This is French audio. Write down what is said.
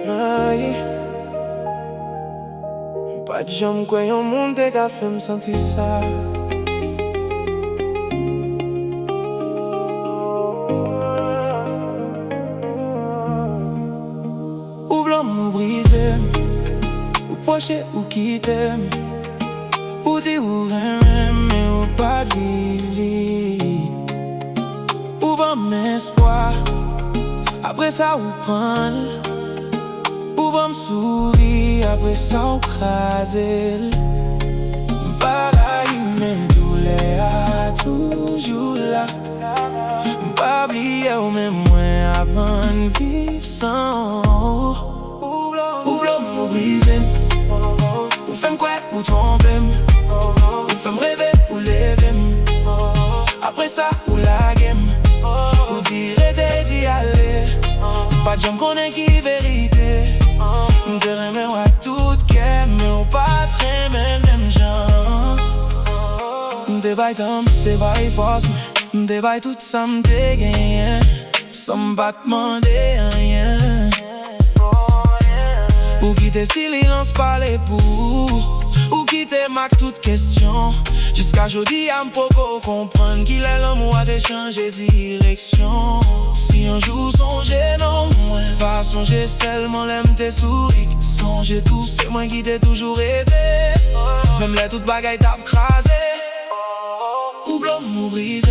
Aïe, pas de jambes quoi yon monde qui a fait me sentir ça. Ou blanc ou brisé, ou proche ou quitter, ou dit ou rien mais ou pas de vivre. Ou bon espoir, après ça ou prendre. Ou bon sourire, après ça ou craser. Pareil mais douleur toujours là. Pas oublier ou même moins apprendre vivre sans. Ou blanc ou brisé, ou femme quoi ou tromper, ou femme rêver ou lever. Après ça ou la game, ou dire d'y aller. Pas de gens connaît qui vérité. M'te remets à tout qu'est, mais ou pas très même gens. M'te baille tant, m'te baille force, m'te baille tout ça m'te gagné. Sans m'pas demander rien. Ou quitter silence parler pour. Ou quitter mac toute question. Jusqu'à jeudi à m'poco comprendre qu'il est l'amour a d'échanger direction. Si un jour songeait non moins, pas songer seulement l'aime tes souris. Songer tout, c'est moi qui t'ai toujours aidé. Même les toutes bagailles t'as crasé. Ou blanc ou brisé,